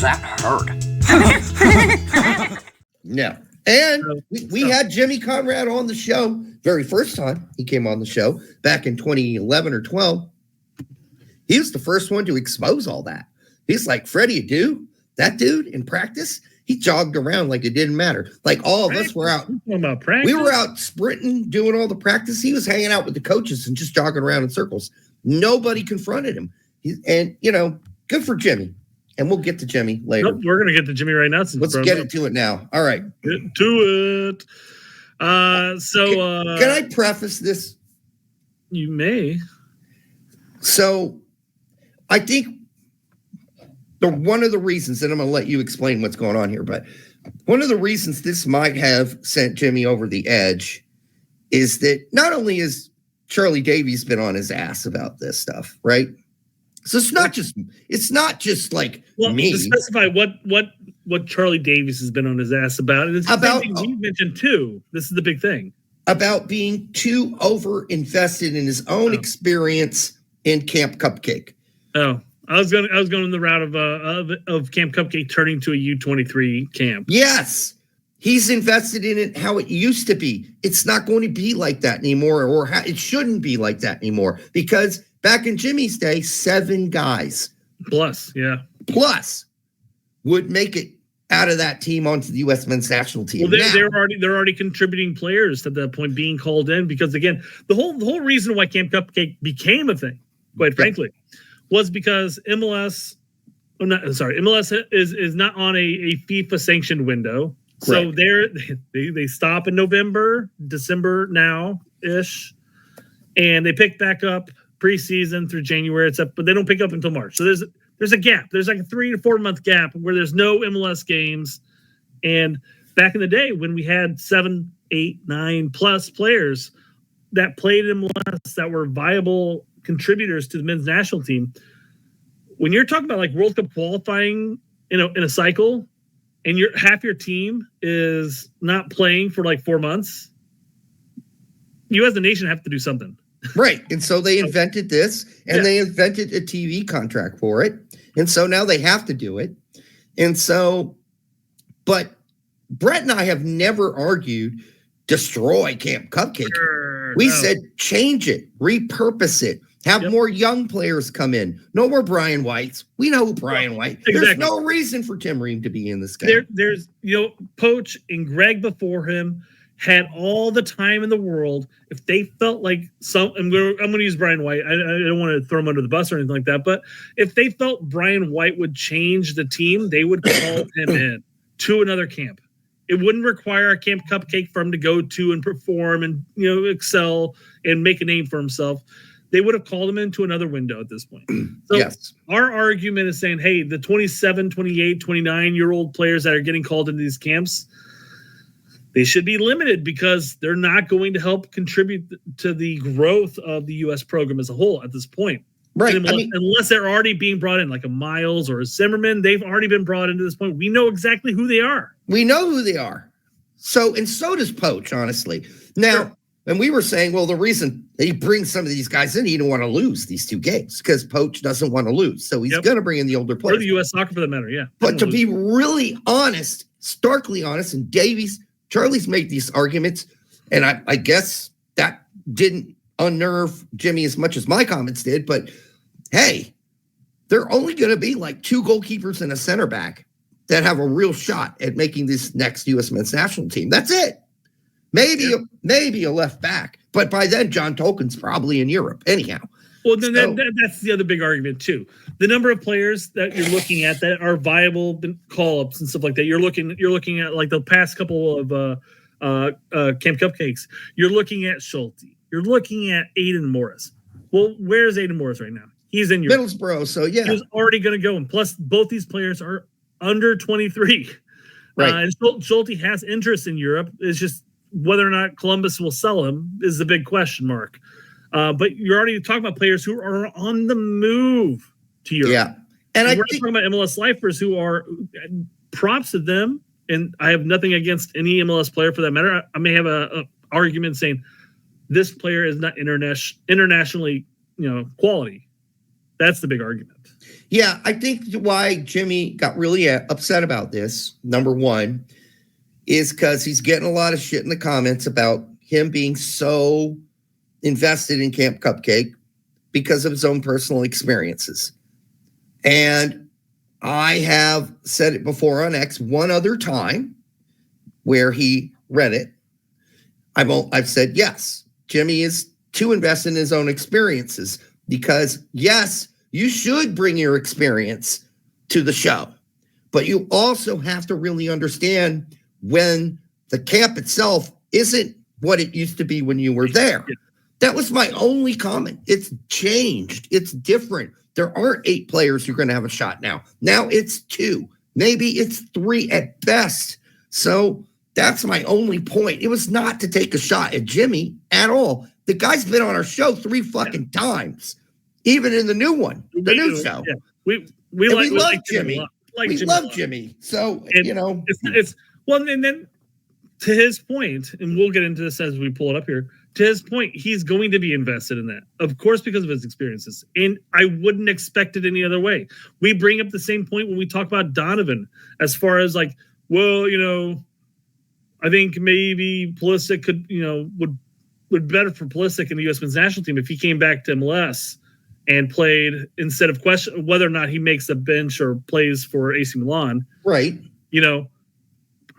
That hurt. Yeah. And we had Jimmy Conrad on the show very first time he came on the show back in 2011 or 12. He was the first one to expose all that. He's like, Freddie Adu, that dude in practice, he jogged around like it didn't matter. Like all of us were out. We were out sprinting, doing all the practice. He was hanging out with the coaches and just jogging around in circles. Nobody confronted him. And, good for Jimmy. And we'll get to Jimmy later. Nope, we're going to get to Jimmy right now. Let's get into it now. All right. Get to it. Can I preface this? You may. So I think one of the reasons, and I'm going to let you explain what's going on here, but one of the reasons this might have sent Jimmy over the edge is that not only has Charlie Davies been on his ass about this stuff, right? So it's not just like me. To specify what Charlie Davies has been on his ass about. And it's about the thing you mentioned too. This is the big thing. About being too over invested in his own experience in Camp Cupcake. Oh, I was going the route of Camp Cupcake turning to a U23 camp. Yes. He's invested in it how it used to be. It's not going to be like that anymore, or it shouldn't be like that anymore, because back in Jimmy's day, 7 guys plus would make it out of that team onto the U.S. men's national team. Well, they're already contributing players to that point, being called in, because again, the whole reason why Camp Cupcake became a thing, quite frankly, was because MLS is not on a FIFA sanctioned window. So they stop in November, December now-ish, and they pick back up preseason through January, but they don't pick up until March. So there's a gap. There's like a 3 to 4 month gap where there's no MLS games. And back in the day when we had 7, 8, 9 plus players that played in MLS that were viable contributors to the men's national team, when you're talking about like World Cup qualifying in a cycle, and half your team is not playing for like 4 months, you as a nation have to do something. Right. And so they invented this, and they invented a TV contract for it. And so now they have to do it. And so, but Brett and I have never argued destroy Camp Cupcake. We said change it, repurpose it, have more young players come in. No more Brian Whites. We know Brian White. Exactly. There's no reason for Tim Ream to be in this game. There's Poach and Greg before him had all the time in the world. If they felt like I'm going to use Brian White. I don't want to throw him under the bus or anything like that. But if they felt Brian White would change the team, they would call him in to another camp. It wouldn't require a Camp Cupcake for him to go to and perform and excel and make a name for himself. They would have called him into another window at this point. So our argument is saying, hey, the 27, 28, 29-year-old players that are getting called into these camps, they should be limited because they're not going to help contribute to the growth of the U.S. program as a whole at this point. Right. Unless they're already being brought in, like a Miles or a Zimmerman, they've already been brought into this point. We know exactly who they are. We know who they are. So does Poach, honestly. Now, and we were saying, well, the reason that he brings some of these guys in, he didn't want to lose these 2 games because Poach doesn't want to lose. So he's going to bring in the older players. Or the U.S. soccer for that matter, yeah. But to be really honest, starkly honest, and Charlie's made these arguments, and I guess that didn't unnerve Jimmy as much as my comments did, but hey, there are only going to be like 2 goalkeepers and a center back that have a real shot at making this next U.S. men's national team. That's it. Maybe a left back, but by then John Tolkien's probably in Europe anyhow. Well, then that's the other big argument too. The number of players that you're looking at that are viable call-ups and stuff like that. You're looking at like the past couple of Camp Cupcakes. You're looking at Schulte. You're looking at Aiden Morris. Well, where's Aiden Morris right now? He's in Europe. Middlesbrough, so yeah. He was already going to go. And plus, both these players are under 23. Right. And Schulte has interest in Europe. It's just whether or not Columbus will sell him is the big question mark. But you're already talking about players who are on the move to Europe. Yeah. And we're talking about MLS lifers who are props to them. And I have nothing against any MLS player for that matter. I may have a argument saying this player is not internationally, quality. That's the big argument. Yeah, I think why Jimmy got really upset about this, number one, is because he's getting a lot of shit in the comments about him being so invested in Camp Cupcake because of his own personal experiences. And I have said it before on X one other time where he read it. I've said, yes, Jimmy is too invested in his own experiences because, yes, you should bring your experience to the show, but you also have to really understand when the camp itself isn't what it used to be when you were there. Yeah. That was my only comment. It's changed. It's different. There aren't 8 players who are going to have a shot now. Now it's 2. Maybe it's 3 at best. So that's my only point. It was not to take a shot at Jimmy at all. The guy's been on our show 3 fucking times, even in the new one, the new show. Yeah. We love Jimmy. We love Jimmy. So, and it's well, and then to his point, and we'll get into this as we pull it up here. To his point, he's going to be invested in that, of course, because of his experiences. And I wouldn't expect it any other way. We bring up the same point when we talk about Donovan, as far as like, well, I think maybe Pulisic could, would be better for Pulisic in the U.S. men's national team if he came back to MLS and played instead of question whether or not he makes the bench or plays for AC Milan. Right.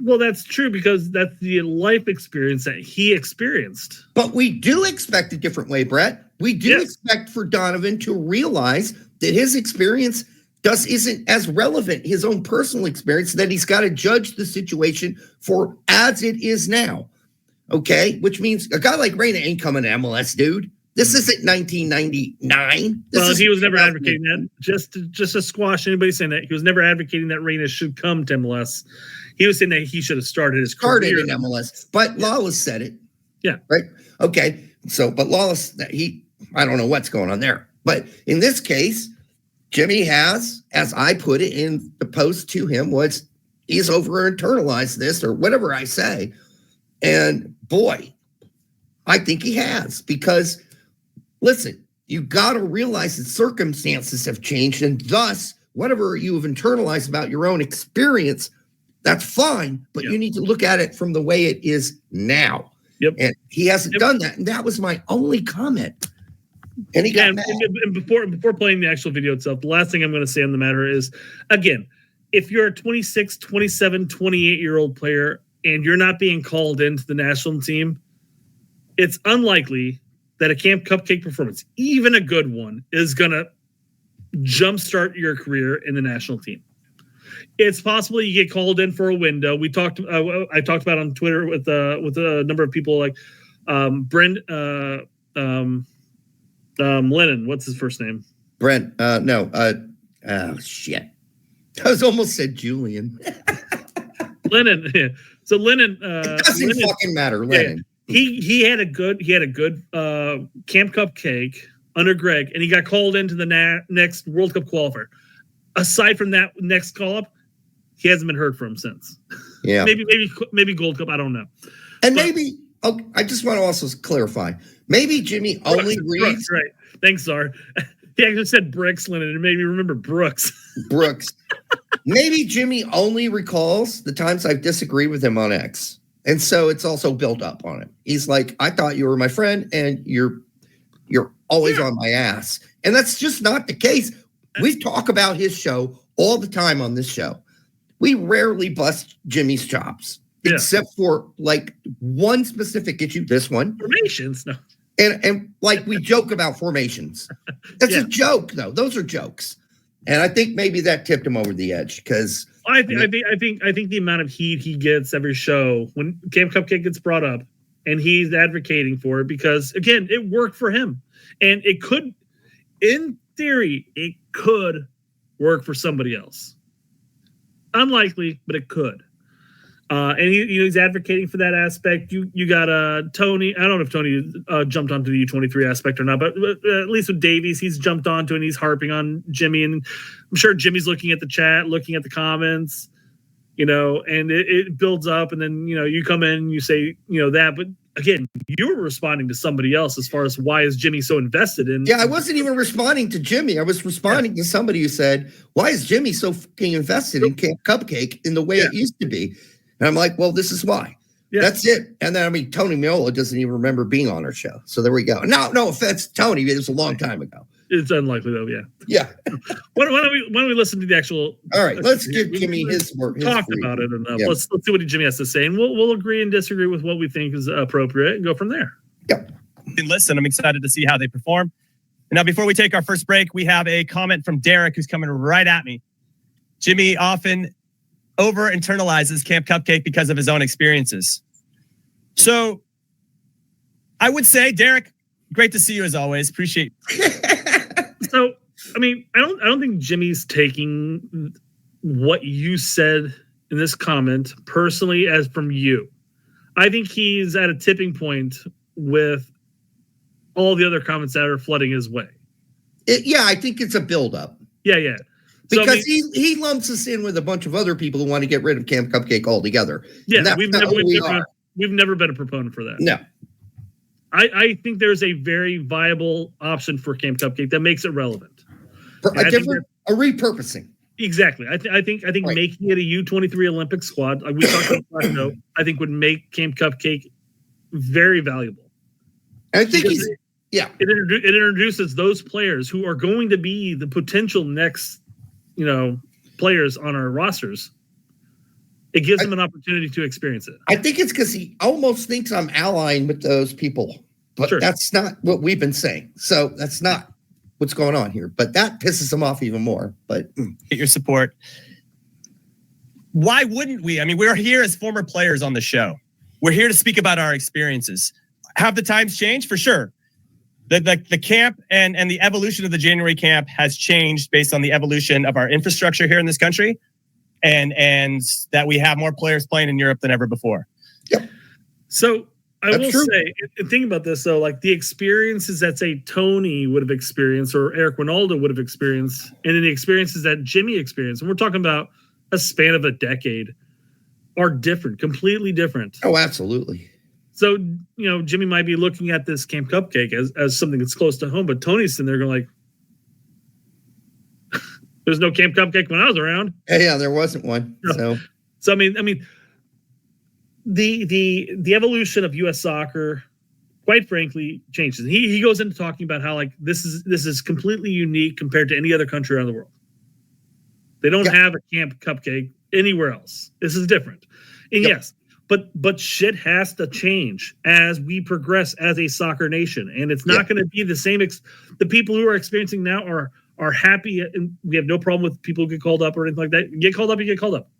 Well, that's true because that's the life experience that he experienced. But we do expect a different way, Brett. We do expect for Donovan to realize that his experience isn't as relevant, his own personal experience, that he's got to judge the situation for as it is now. Okay? Which means a guy like Reyna ain't coming to MLS, dude. This isn't 1999. He was never advocating that. Just to squash anybody saying that, he was never advocating that Reyna should come to MLS. He was saying that he should have started his career in MLS. But Lawless said it. Yeah. Right? Okay. So, but Lawless, I don't know what's going on there. But in this case, Jimmy has, as I put it in the post to him, he's over-internalized this or whatever I say. And boy, I think he has because, listen, you got to realize that circumstances have changed and thus whatever you have internalized about your own experience, that's fine, but you need to look at it from the way it is now. Yep. And he hasn't done that. And that was my only comment. And he got mad. And before playing the actual video itself, the last thing I'm going to say on the matter is, again, if you're a 26, 27, 28-year-old player and you're not being called into the national team, it's unlikely that a Camp Cupcake performance, even a good one, is going to jumpstart your career in the national team. It's possible you get called in for a window. I talked about on Twitter with a number of people like Brent Lennon. What's his first name? Brent. No. Shit. I was almost said Julian. Lennon. Yeah. So Lennon. It doesn't fucking matter. Lennon. Yeah, he had a good Camp Cupcake under Greg, and he got called into the next World Cup qualifier. Aside from that next call up, he hasn't been heard from since. Yeah. maybe Gold Cup. I don't know. And I just want to also clarify. Maybe Jimmy only reads. Right. Thanks, Czar. He actually said Brooks, Lennon, and it made me remember Brooks. Maybe Jimmy only recalls the times I've disagreed with him on X. And so it's also built up on him. He's like, I thought you were my friend and you're always on my ass. And that's just not the case. We talk about his show all the time on this show. We rarely bust Jimmy's chops, except for like one specific issue, this one. Formations, no. And like we joke about formations. That's a joke, though. Those are jokes. And I think maybe that tipped him over the edge because I think the amount of heat he gets every show when Camp Cupcake gets brought up and he's advocating for it because again, it worked for him. And it could, in theory, it could work for somebody else. Unlikely, but it could. And he's advocating for that aspect. You got Tony. I don't know if Tony jumped onto the U23 aspect or not, but at least with Davies, he's jumped onto and he's harping on Jimmy. And I'm sure Jimmy's looking at the chat, looking at the comments, and it builds up. And then, you come in and you say, that. But again, you were responding to somebody else as far as why is Jimmy so invested in. Yeah, I wasn't even responding to Jimmy. I was responding to somebody who said, why is Jimmy so fucking invested in Camp Cupcake in the way it used to be? And I'm like, well, this is why. Yeah. That's it. And then, I mean, Tony Miola doesn't even remember being on our show. So there we go. No offense, Tony. It was a long time ago. It's unlikely, though, yeah. Yeah. why don't we listen to the actual... All right, let's give Jimmy his work. Talk about it enough. Yeah. Let's see what Jimmy has to say, and we'll agree and disagree with what we think is appropriate and go from there. Yep. And listen, I'm excited to see how they perform. And now, before we take our first break, we have a comment from Derek who's coming right at me. Jimmy often over-internalizes Camp Cupcake because of his own experiences. So I would say, Derek, great to see you as always. Appreciate So, I mean, I don't think Jimmy's taking what you said in this comment personally as from you. I think he's at a tipping point with all the other comments that are flooding his way. I think it's a buildup. Yeah. Because I mean, he lumps us in with a bunch of other people who want to get rid of Camp Cupcake altogether. Yeah, we've never been a proponent for that. No. I think there's a very viable option for Camp Cupcake that makes it relevant. A repurposing. Exactly. I think right. Making it a U23 Olympic squad, like we talked about, I think would make Camp Cupcake very valuable. I think it introduces those players who are going to be the potential next, players on our rosters. It gives him an opportunity to experience it. I think it's because he almost thinks I'm allying with those people, but that's not what we've been saying. So that's not what's going on here. But that pisses him off even more. But get your support. Why wouldn't we? I mean, we're here as former players on the show. We're here to speak about our experiences. Have the times changed? For sure. The camp and the evolution of the January camp has changed based on the evolution of our infrastructure here in this country. And that we have more players playing in Europe than ever before. Yep. So I will say, think about this though, like the experiences that say Tony would have experienced or Eric Winaldo would have experienced, and then the experiences that Jimmy experienced, and we're talking about a span of a decade, are different, completely different. Oh, absolutely. So, Jimmy might be looking at this Camp Cupcake as something that's close to home, but Tony's sitting there going like, there's no Camp Cupcake when I was around. Yeah, there wasn't one. No. So I mean, the evolution of U.S. soccer, quite frankly, changes. He goes into talking about how like this is completely unique compared to any other country around the world. They don't have a Camp Cupcake anywhere else. This is different. And yes, but shit has to change as we progress as a soccer nation, and it's not going to be the same. The people who are experiencing now are happy, and we have no problem with people who get called up or anything like that. You get called up, you get called up.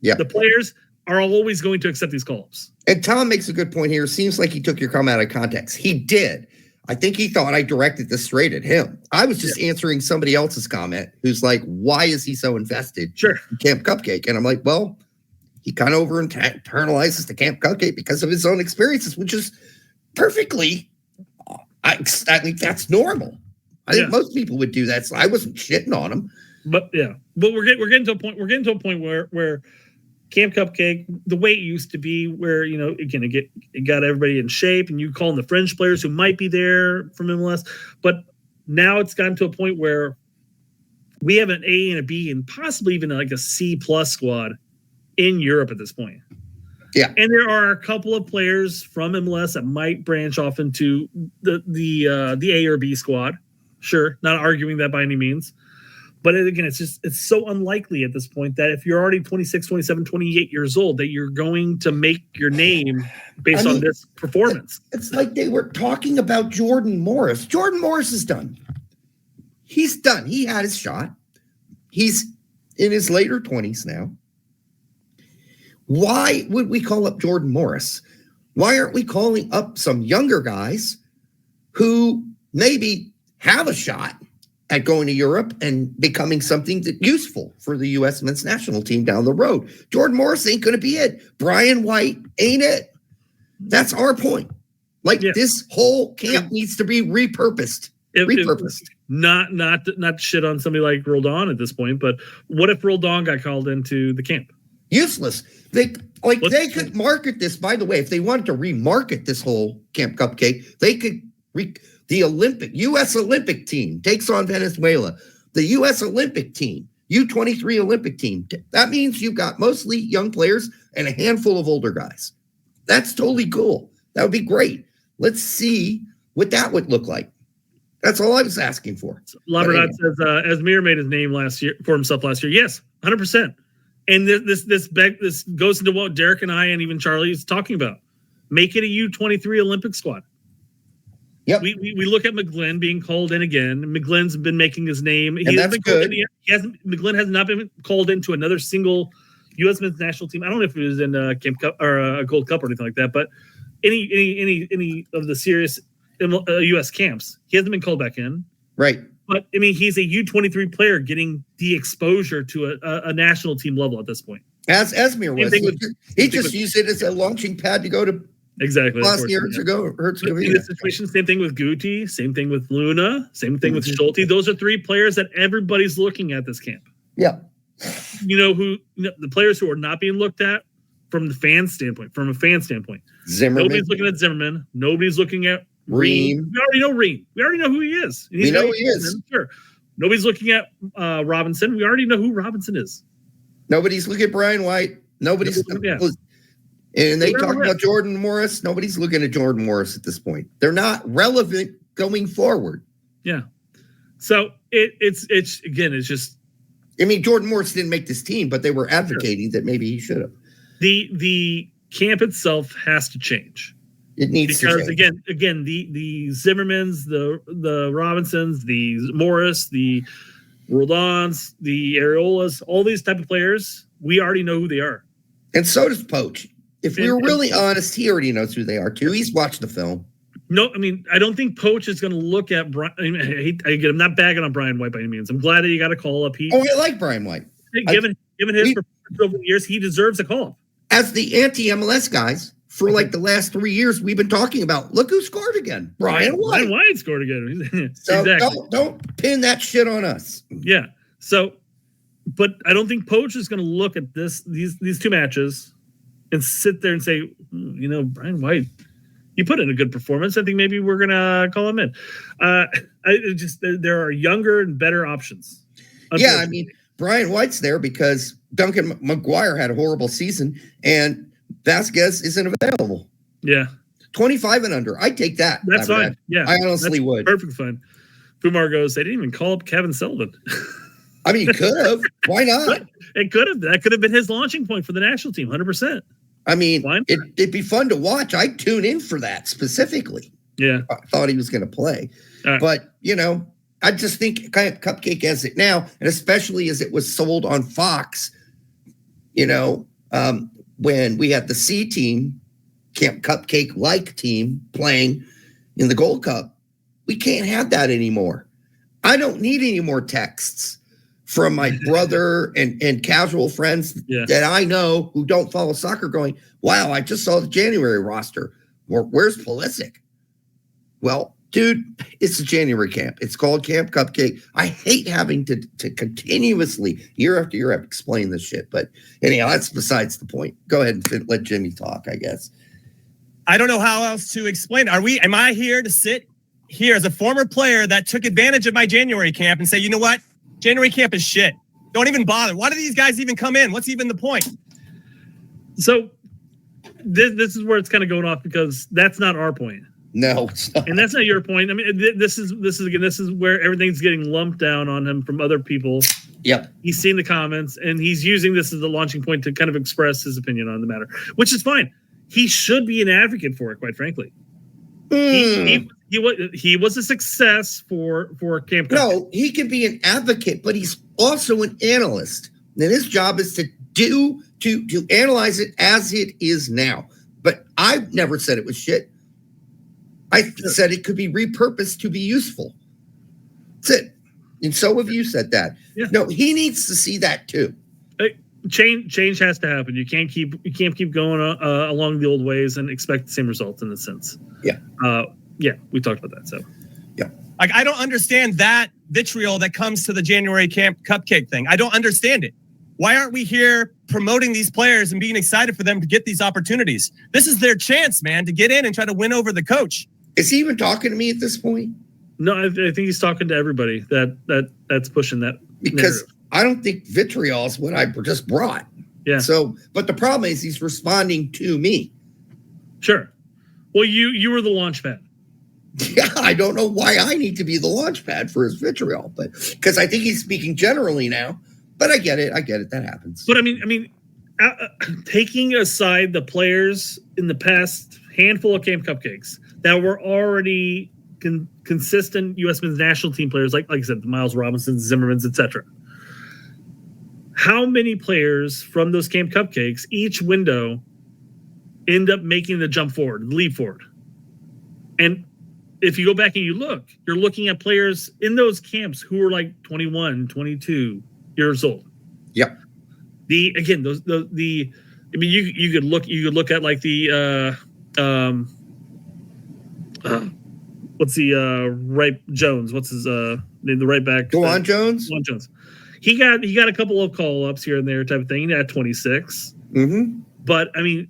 Yeah. The players are always going to accept these call-ups. And Tom makes a good point here. Seems like he took your comment out of context. He did. I think he thought I directed this straight at him. I was just answering somebody else's comment who's like, why is he so invested in Camp Cupcake? And I'm like, well, he kind of over-internalizes the Camp Cupcake because of his own experiences, which is perfectly, I think that's normal. I think most people would do that. So I wasn't shitting on him. But we're getting to a point. We're getting to a point where Camp Cupcake, the way it used to be, where again it got everybody in shape, and you call them the fringe players who might be there from MLS. But now it's gotten to a point where we have an A and a B, and possibly even like a C+ squad in Europe at this point. Yeah, and there are a couple of players from MLS that might branch off into the A or B squad. Sure, not arguing that by any means. But again, it's so unlikely at this point that if you're already 26, 27, 28 years old, that you're going to make your name based on this performance. It's like they were talking about Jordan Morris. Jordan Morris is done. He's done. He had his shot. He's in his later 20s now. Why would we call up Jordan Morris? Why aren't we calling up some younger guys who maybe have a shot at going to Europe and becoming something that's useful for the U.S. men's national team down the road? Jordan Morris ain't going to be it. Brian White ain't it. That's our point. This whole camp needs to be repurposed. Not shit on somebody like Roldan at this point, but what if Roldan got called into the camp? Useless. Like they could market this, by the way, if they wanted to remarket this whole Camp Cupcake, they could the U.S. Olympic team takes on Venezuela. The U.S. Olympic team, U-23 Olympic team. That means you've got mostly young players and a handful of older guys. That's totally cool. That would be great. Let's see what that would look like. That's all I was asking for. Labradot says, Asmir made his name for himself last year. Yes, 100%. And this goes into what Derek and I and even Charlie is talking about. Make it a U-23 Olympic squad. Yep. We look at McGlynn being called in again. McGlynn's been making his name. That's good. McGlynn has not been called into another single U.S. men's national team. I don't know if it was in Camp Cup or a Gold Cup or anything like that, but any of the serious U.S. camps, he hasn't been called back in. Right. But I mean, he's a U-23 player getting the exposure to a national team level at this point. As Asmir was, he just used it as a launching pad to go to Bosnia-Herzegovina. In this situation, same thing with Guti, same thing with Luna, same thing with Schulte. Those are three players that everybody's looking at this camp. Yeah. The players who are not being looked at from a fan standpoint. Zimmerman. Nobody's looking at Zimmerman. Nobody's looking at Ream. We already know Ream. We already know who he is. We know who he is. Sure. Nobody's looking at Robinson. We already know who Robinson is. Nobody's looking at Brian White. Nobody's. Yeah. And they talk about Jordan Morris. Nobody's looking at Jordan Morris at this point. They're not relevant going forward. Yeah. So it's just. I mean, Jordan Morris didn't make this team, but they were advocating that maybe he should have. The camp itself has to change. It needs to change. Because again, the Zimmermans, the Robinsons, the Morris, the Rodons, the Areolas, all these type of players, we already know who they are. And so does Poach. If we were really honest, he already knows who they are too. He's watched the film. No, I mean, I don't think Poach is going to look at Brian. I'm not bagging on Brian White by any means. I'm glad that you got a call up. I like Brian White. Given his performance over the years, he deserves a call. As the anti-MLS guys, for like the last 3 years, we've been talking about, look who scored again. Brian White. Brian White scored again. So exactly. Don't pin that shit on us. Yeah. So, but I don't think Poach is going to look at these two matches and sit there and say, Brian White, you put in a good performance. I think maybe we're going to call him in. There are younger and better options. Yeah, I mean, Brian White's there because Duncan McGuire had a horrible season and Vasquez isn't available. Yeah. 25 and under. I'd take that. That's fine. Yeah. I honestly would. Perfect fine. Fumar goes, they didn't even call up Kevin Sullivan. I mean, you could have. Why not? It could have. That could have been his launching point for the national team, 100%. I mean, it'd be fun to watch. I'd tune in for that specifically. Yeah. I thought he was going to play. But, I just think Camp Cupcake as it now, and especially as it was sold on Fox, when we had the C team, Camp Cupcake-like team playing in the Gold Cup, we can't have that anymore. I don't need any more texts from my brother and casual friends that I know who don't follow soccer going, wow, I just saw the January roster. Where's Pulisic? Well, dude, it's a January camp. It's called Camp Cupcake. I hate having to continuously, year after year, explain this shit. But anyhow, that's besides the point. Go ahead and let Jimmy talk, I guess. I don't know how else to explain it. Am I here to sit here as a former player that took advantage of my January camp and say, you know what? January camp is shit. Don't even bother. Why do these guys even come in? What's even the point? So this is where it's kind of going off because that's not our point. No, it's not. And that's not your point. I mean, this is where everything's getting lumped down on him from other people. Yep. He's seen the comments and he's using this as a launching point to kind of express his opinion on the matter, which is fine. He should be an advocate for it, quite frankly. He was a success for Camp Cupcake. No, he can be an advocate, but he's also an analyst. And his job is to analyze it as it is now. But I've never said it was shit. I said it could be repurposed to be useful. That's it. And so have you said that. Yeah. No, he needs to see that too. Change has to happen. You can't keep going along the old ways and expect the same results in a sense. Yeah. We talked about that. So yeah. Like, I don't understand that vitriol that comes to the January Camp Cupcake thing. I don't understand it. Why aren't we here promoting these players and being excited for them to get these opportunities? This is their chance, man, to get in and try to win over the coach. Is he even talking to me at this point? No, I think he's talking to everybody that's pushing that. Because narrative. I don't think vitriol is what I just brought. Yeah. So, but the problem is he's responding to me. Sure. Well, you were the launch pad. Yeah, I don't know why I need to be the launch pad for his vitriol, but because I think he's speaking generally now. But I get it. That happens. But I mean, taking aside the players in the past handful of Camp Cupcakes that were already consistent U.S. men's national team players, like I said, the Miles Robinsons, Zimmermans, etc. How many players from those Camp Cupcakes each window end up making the jump forward, the leap forward? And if you go back and you're looking at players in those camps who were like 21, 22 years old. Yep. You could look at like the what's the right Jones? What's his name? The right back. Dewan Jones. Dewan Jones. He got a couple of call ups here and there type of thing. He had 26. Mm-hmm. But I mean,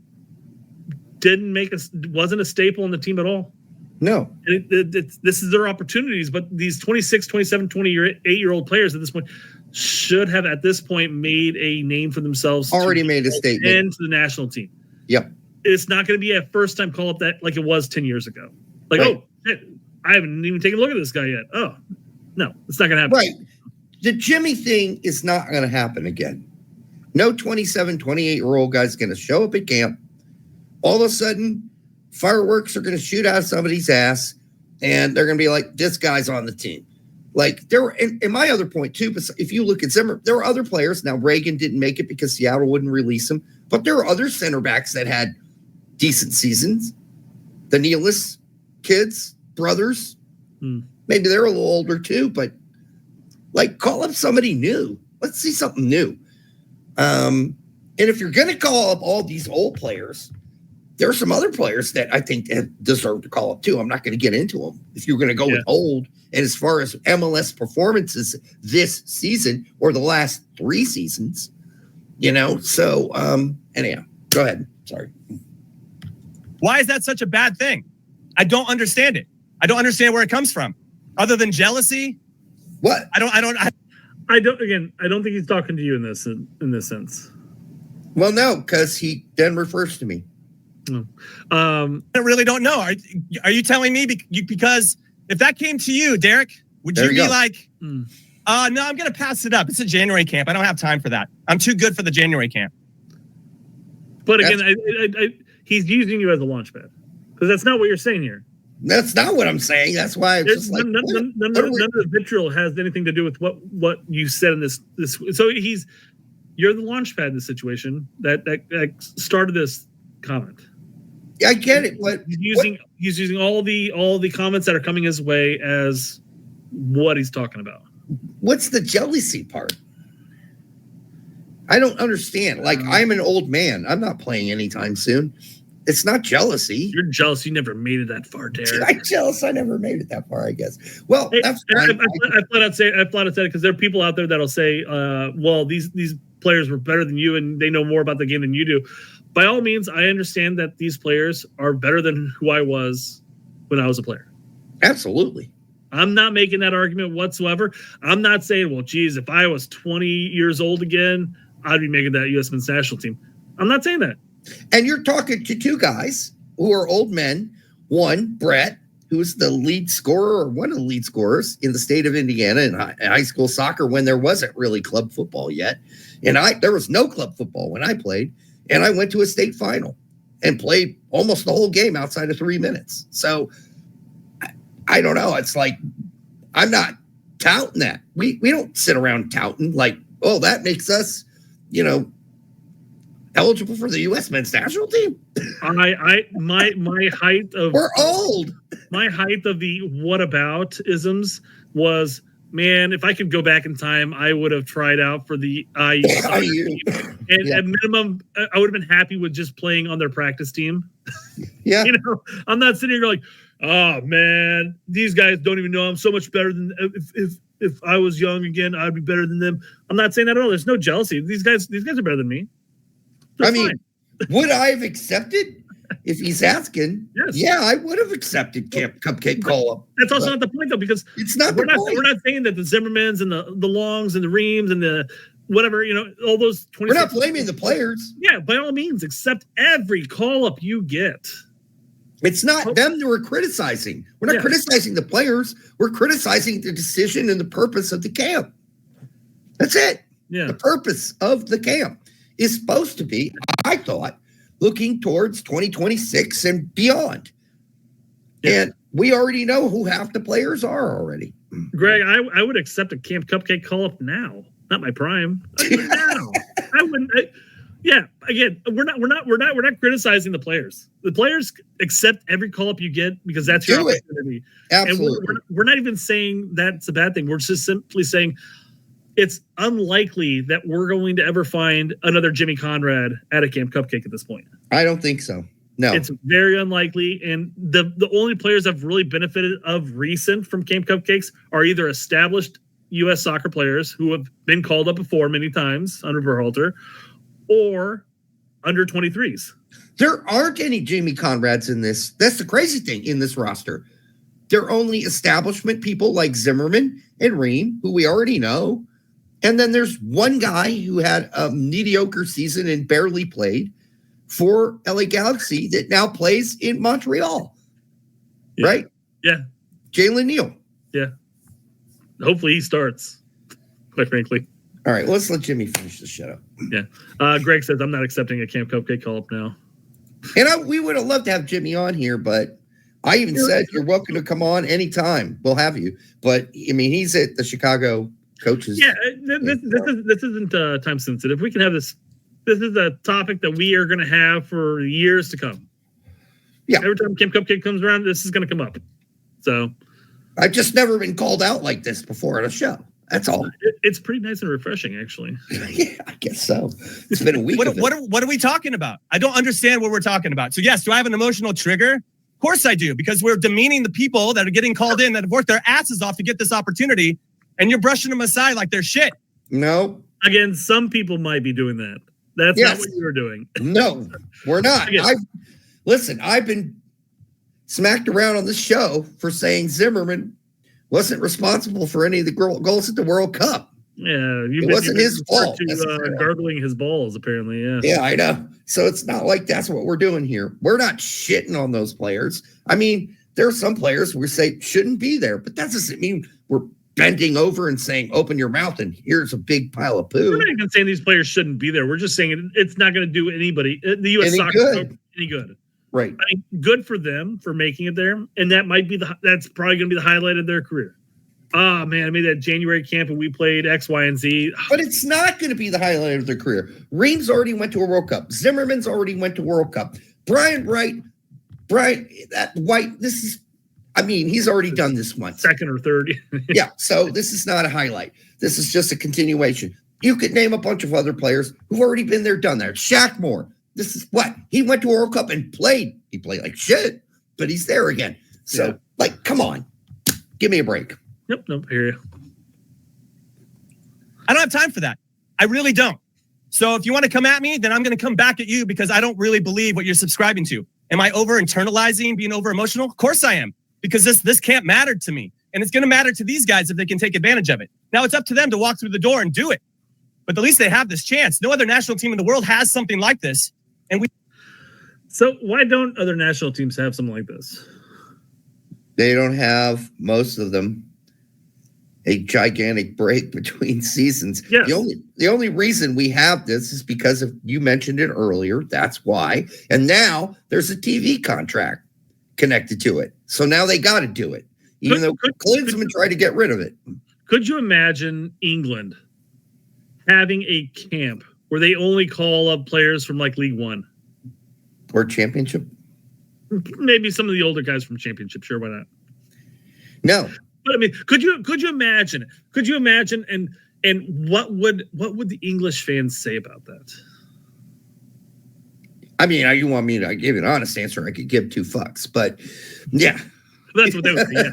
wasn't a staple in the team at all. No. This is their opportunities, but these 26, 27, 28-year-old players at this point should have at this point made a name for themselves. Already made a statement. And to the national team. Yep. It's not going to be a first-time call-up that like it was 10 years ago. Like, right. Oh, shit, I haven't even taken a look at this guy yet. Oh, no, it's not going to happen. Right. The Jimmy thing is not going to happen again. No 27, 28-year-old guy's going to show up at camp. All of a sudden, fireworks are going to shoot out of somebody's ass, and they're going to be like, this guy's on the team. Like, there were, and my other point, too, but if you look at Zimmer, there were other players. Now, Reagan didn't make it because Seattle wouldn't release him, but there were other center backs that had decent seasons. The Nealis kids, brothers, maybe they're a little older, too, but, like, call up somebody new. Let's see something new. And if you're going to call up all these old players, there are some other players that I think deserve to call up too. I'm not going to get into them. If you're going to go with old, and as far as MLS performances this season or the last 3 seasons, So anyhow, go ahead. Sorry. Why is that such a bad thing? I don't understand it. I don't understand where it comes from, other than jealousy. What? I don't. I don't think he's talking to you in this sense. Well, no, because he then refers to me. I really don't know. Are you telling me because if that came to you, Derek, would you be like, no, I'm going to pass it up. It's a January camp. I don't have time for that. I'm too good for the January camp. But again, he's using you as a launch pad because that's not what you're saying here. That's not what I'm saying. That's why it's just like none of the vitriol has anything to do with what you said in this. So you're the launch pad in this situation that started this comment. I get it, but he's using all the comments that are coming his way as what he's talking about. What's the jealousy part? I don't understand. Like, I'm an old man. I'm not playing anytime soon. It's not jealousy. You're jealous. You never made it that far, Derek. I'm jealous. I never made it that far, I guess. Well, that's fine. I flat out said it because there are people out there that'll say, well, these players were better than you and they know more about the game than you do. By all means, I understand that these players are better than who I was when I was a player. Absolutely. I'm not making that argument whatsoever. I'm not saying, well, geez, if I was 20 years old again, I'd be making that U.S. men's national team. I'm not saying that. And you're talking to 2 guys who are old men. One, Brett, who's the lead scorer or one of the lead scorers in the state of Indiana in high school soccer when there wasn't really club football yet. And there was no club football when I played. And I went to a state final and played almost the whole game outside of 3 minutes. So I don't know. It's like, I'm not touting that. We don't sit around touting like, oh, that makes us, eligible for the U.S. men's national team. My height of we're old. My height of the what about isms was, man, if I could go back in time, I would have tried out for the IU. And at minimum, I would have been happy with just playing on their practice team. Yeah. I'm not sitting here like, oh man, these guys don't even know I'm so much better than if I was young again, I'd be better than them. I'm not saying that at all. There's no jealousy. These guys are better than me. They're fine. Would I have accepted if he's asking? Yes. Yeah, I would have accepted Camp Cupcake call-up. That's also not the point, though, because it's not we're not saying that the Zimmermans and the Longs and the Reams and the whatever, all those 20. We're not blaming the players. Yeah, by all means, accept every call-up you get. It's not them that we're criticizing. We're not criticizing the players. We're criticizing the decision and the purpose of the camp. That's it. Yeah. The purpose of the camp is supposed to be, I thought, looking towards 2026 and beyond. Yeah. And we already know who half the players are already. Greg, I would accept a Camp Cupcake call-up now. Not my prime. Now. I wouldn't. Again, we're not criticizing the players. The players accept every call-up you get because that's your opportunity. Absolutely. And we're not even saying that's a bad thing. We're just simply saying it's unlikely that we're going to ever find another Jimmy Conrad at a Camp Cupcake at this point. I don't think so. No. It's very unlikely. And the only players that have really benefited of recent from Camp Cupcakes are either established U.S. soccer players who have been called up before many times under Berhalter, or under 23s. There aren't any Jimmy Conrads in this. That's the crazy thing in this roster. They're only establishment people like Zimmerman and Ream, who we already know. And then there's one guy who had a mediocre season and barely played for LA Galaxy that now plays in Montreal. Yeah. Right? Yeah. Jalen Neal. Yeah. Hopefully he starts, quite frankly. All right, let's let Jimmy finish the shut up. Yeah. Greg says, I'm not accepting a Camp Cupcake call-up now. And we would have loved to have Jimmy on here, but I even said you're welcome to come on anytime. We'll have you. But, I mean, he's at the Chicago coaches. Yeah, this isn't time sensitive. We can have this. This is a topic that we are going to have for years to come. Yeah. Every time Camp Cupcake comes around, this is going to come up. So I've just never been called out like this before at a show. That's all. It's pretty nice and refreshing, actually. Yeah, I guess so. It's been a week. What are we talking about? I don't understand what we're talking about. So yes, do I have an emotional trigger? Of course I do, because we're demeaning the people that are getting called in that have worked their asses off to get this opportunity, and you're brushing them aside like they're shit. No. Again, some people might be doing that. That's not what you're doing. No, we're not. I've been smacked around on this show for saying Zimmerman wasn't responsible for any of the goals at the World Cup. Yeah, it wasn't his fault. Gargling his balls, apparently. Yeah. Yeah, I know. So it's not like that's what we're doing here. We're not shitting on those players. I mean, there are some players we say shouldn't be there, but that doesn't mean we're bending over and saying, open your mouth and here's a big pile of poo. We're not even saying these players shouldn't be there. We're just saying it's not going to do anybody, the U.S. soccer, any good. Right. I mean, good for them for making it there. And that might be that's probably going to be the highlight of their career. Oh, man, I made that January camp and we played X, Y, and Z. But it's not going to be the highlight of their career. Reams already went to a World Cup. Zimmerman's already went to World Cup. Brian White, he's already done this once. Second or third. Yeah, so this is not a highlight. This is just a continuation. You could name a bunch of other players who've already been there, done that. Shaq Moore. This is what? He went to a World Cup and played. He played like shit, but he's there again. So, come on. Give me a break. Nope, I hear you. I don't have time for that. I really don't. So if you want to come at me, then I'm going to come back at you because I don't really believe what you're subscribing to. Am I over-internalizing, being over-emotional? Of course I am, because this camp mattered to me. And it's going to matter to these guys if they can take advantage of it. Now it's up to them to walk through the door and do it. But at least they have this chance. No other national team in the world has something like this. So why don't other national teams have something like this? They don't have, most of them, a gigantic break between seasons. Yes. The only reason we have this is because of, you mentioned it earlier. That's why. And now there's a TV contract connected to it. So now they got to do it, even though Klinsmann tried to get rid of it. Could you imagine England having a camp where they only call up players from like League One? Or Championship? Maybe some of the older guys from Championship. Sure, why not? No. But I mean, could you imagine? Could you imagine? And what would the English fans say about that? I mean, you want me to give an honest answer? I could give two fucks, but yeah, That's what they would say. Yeah.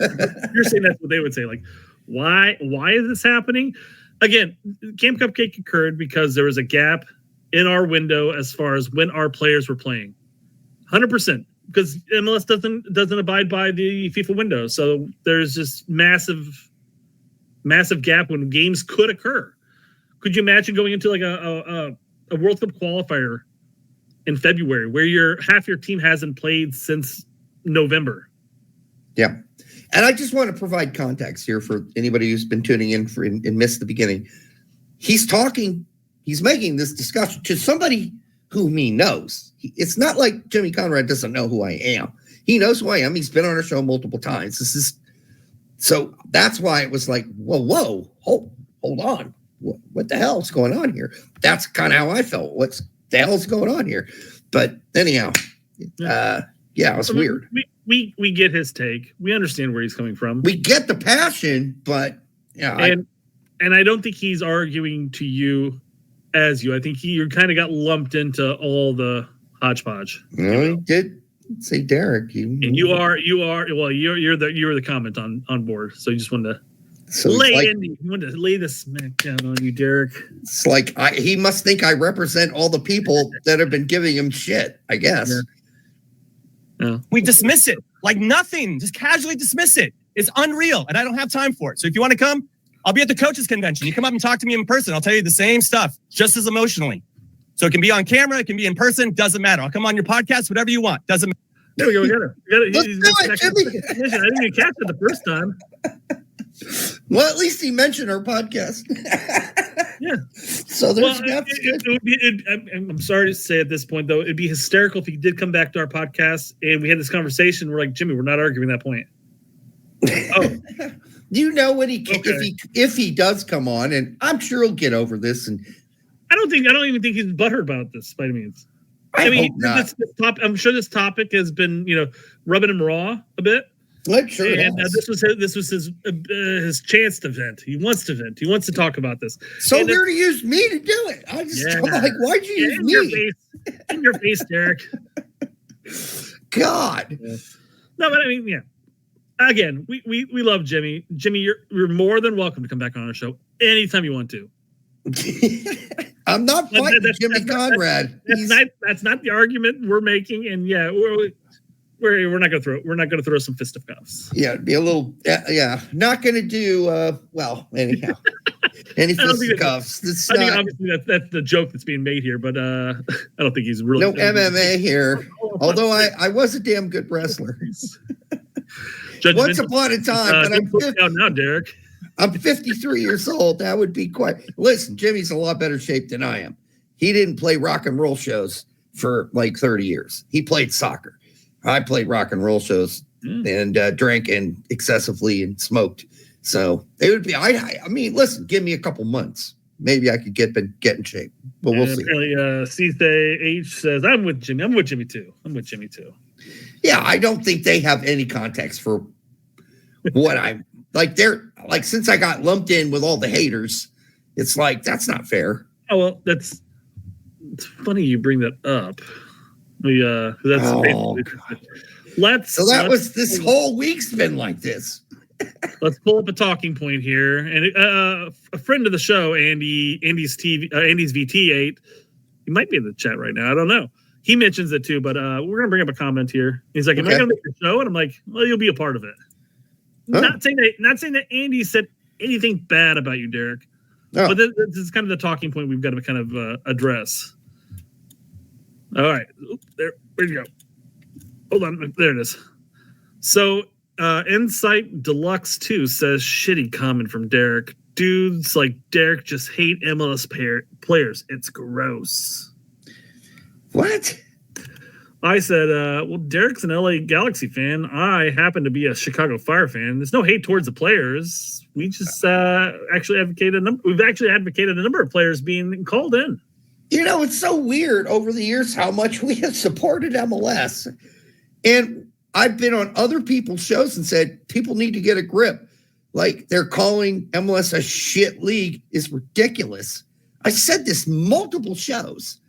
You're saying that's what they would say. Like, why is this happening? Again, Camp Cupcake occurred because there was a gap in our window as far as when our players were playing. 100%. Because MLS doesn't abide by the FIFA window. So there's this massive gap when games could occur. Could you imagine going into like a World Cup qualifier in February where half your team hasn't played since November? Yeah. And I just want to provide context here for anybody who's been tuning in and missed the beginning. He's making this discussion to somebody whom he knows. It's not like Jimmy Conrad doesn't know who I am. He knows who I am. He's been on our show multiple times. So that's why it was like, whoa, hold on. What the hell's going on here? That's kind of how I felt. What the hell's going on here? But anyhow, it's weird. We get his take. We understand where he's coming from. We get the passion, but and I don't think he's arguing to you as you. I think you kind of got lumped into all the hodgepodge. No, he did say Derek. You are well. You're the comment on board. So you just wanted to you wanted to lay the smack down on you, Derek. It's like he must think I represent all the people that have been giving him shit. I guess. Yeah. We dismiss it like nothing. Just casually dismiss it. It's unreal, and I don't have time for it. So if you want to come, I'll be at the coaches convention. You come up and talk to me in person. I'll tell you the same stuff, just as emotionally. So it can be on camera, it can be in person. Doesn't matter. I'll come on your podcast, whatever you want. Doesn't matter. There we go. We got it. Let's do it, Jimmy. I didn't even catch it the first time. Well, at least he mentioned our podcast. Yeah. So there's I'm sorry to say at this point, though, it'd be hysterical if he did come back to our podcast and we had this conversation. We're like, Jimmy, we're not arguing that point. Oh. You know what if he does come on, and I'm sure he'll get over this. And I don't even think he's butthurt about this by any means. I mean, I'm sure this topic has been rubbing him raw a bit. I'm sure. And this was his chance to vent. He wants to vent. He wants to talk about this. So weird to use me to do it. I'm like, why'd you use me? In your face, Derek. God. Yeah. No, but I mean, yeah. Again, we love Jimmy. Jimmy, you're more than welcome to come back on our show anytime you want to. I'm not fighting Jimmy Conrad. That's not the argument we're making, and yeah, we're not gonna throw some fisticuffs. Yeah, it'd be a little not gonna do anyhow. Any fisticuffs. I think obviously that's the joke that's being made here, but I don't think he's really no MMA here. Although I was a damn good wrestler. Once upon a time, but I'm now, Derek. I'm 53 years old. That would be quite. Listen, Jimmy's in a lot better shape than I am. He didn't play rock and roll shows for like 30 years. He played soccer. I played rock and roll shows and drank and excessively and smoked. So it would be. I mean, listen, give me a couple months. Maybe I could get in shape, but we'll see. Apparently, Cisse H says, "I'm with Jimmy. I'm with Jimmy too. Yeah, I don't think they have any context for what I'm like. They're like, since I got lumped in with all the haters, it's like that's not fair. Oh well, it's funny you bring that up. This whole week's been like this. Let's pull up a talking point here, and a friend of the show, Andy's VT8. He might be in the chat right now. I don't know. He mentions it too, but we're gonna bring up a comment here. He's like, "Am I gonna make the show?" And I'm like, "Well, you'll be a part of it." Huh? Not saying that Andy said anything bad about you, Derek. Oh. But this is kind of the talking point we've got to kind of address. All right, where'd you go? Hold on, there it is. So, Insight Deluxe 2 says, shitty comment from Derek. Dudes like Derek just hate MLS players. It's gross. What? I said, well, Derek's an LA Galaxy fan. I happen to be a Chicago Fire fan. There's no hate towards the players. We just actually advocated a number of players being called in. You know, it's so weird over the years how much we have supported MLS. And I've been on other people's shows and said, people need to get a grip. Like, they're calling MLS a shit league is ridiculous. I said this multiple shows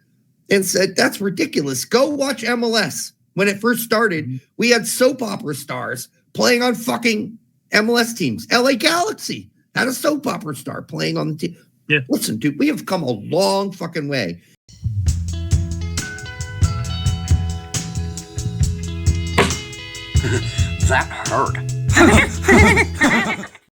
and said, that's ridiculous. Go watch MLS. When it first started, we had soap opera stars playing on fucking MLS teams. LA Galaxy had a soap opera star playing on the team. Yeah. Listen, dude, we have come a long fucking way. That hurt.